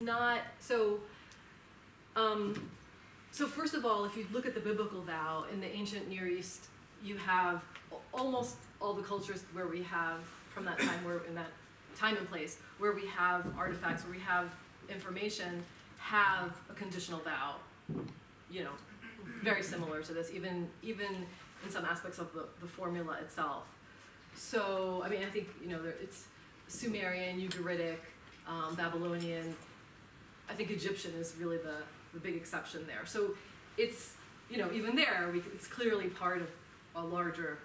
not, so first of all, if you look at the biblical vow in the ancient Near East, you have almost all the cultures where we have, from that time, where in that time and place, where we have artifacts, where we have information, have a conditional vow, you know, very similar to this, even in some aspects of the formula itself. So, I mean, I think, you know, it's Sumerian, Ugaritic, Babylonian. I think Egyptian is really the big exception there. So it's, you know, even there, it's clearly part of a larger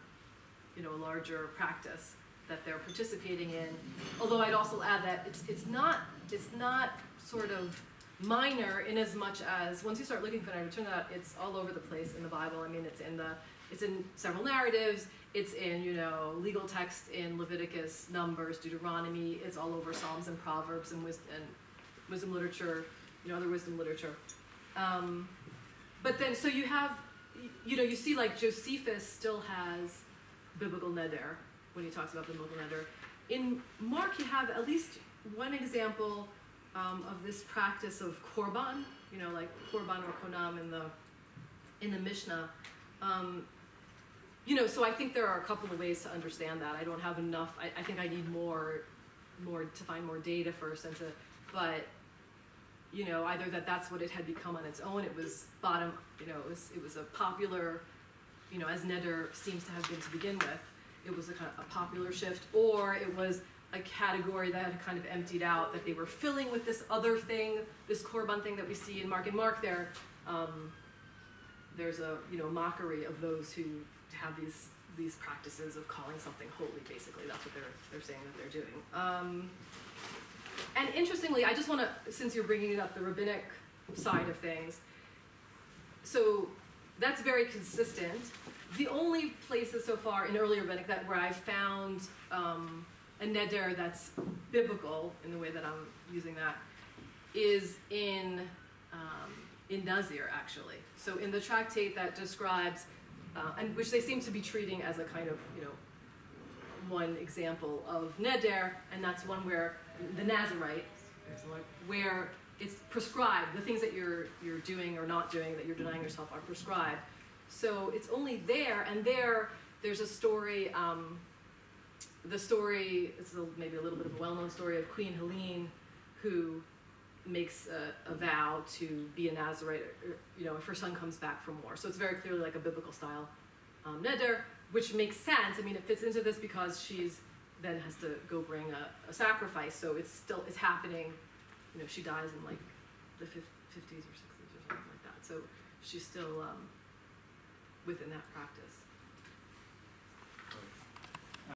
practice that they're participating in. Although I'd also add that it's not sort of minor in as much as once you start looking for it, it turns out it's all over the place in the Bible. I mean, it's in several narratives. It's in, you know, legal text in Leviticus, Numbers, Deuteronomy. It's all over Psalms and Proverbs and wisdom literature, you know, other wisdom literature. But then, so you have, you know, you see like Josephus still has biblical neder when he talks about biblical neder. In Mark, you have at least one example of this practice of korban, you know, like korban or konam in the Mishnah. You know, so I think there are a couple of ways to understand that. I don't have enough. I think I need more to find more data first, but you know, either that's what it had become on its own. It was bottom. You know, it was a popular. You know, as neder seems to have been to begin with, it was a kind of a popular shift, or it was a category that had kind of emptied out, that they were filling with this other thing, this korban thing that we see in Mark. In Mark, there's a, you know, mockery of those who have these practices of calling something holy. Basically, that's what they're saying that they're doing. And interestingly, I just want to, since you're bringing up the rabbinic side of things, so that's very consistent. The only places so far in early rabbinic where I've found a neder that's biblical in the way that I'm using that is in Nazir, actually. So in the tractate that describes, and which they seem to be treating as a kind of, you know, one example of neder, and that's one where the Nazirite, where it's prescribed, the things that you're doing or not doing, that you're denying yourself, are prescribed. So it's only there, and there's a story, the story, it's maybe a little bit of a well-known story of Queen Helene, who makes a vow to be a Nazirite, you know, if her son comes back from war. So it's very clearly like a biblical style neder, which makes sense. I mean, it fits into this because she's then has to go bring a sacrifice. So it's happening. You know, she dies in like the 50s or 60s or something like that. So she's still within that practice.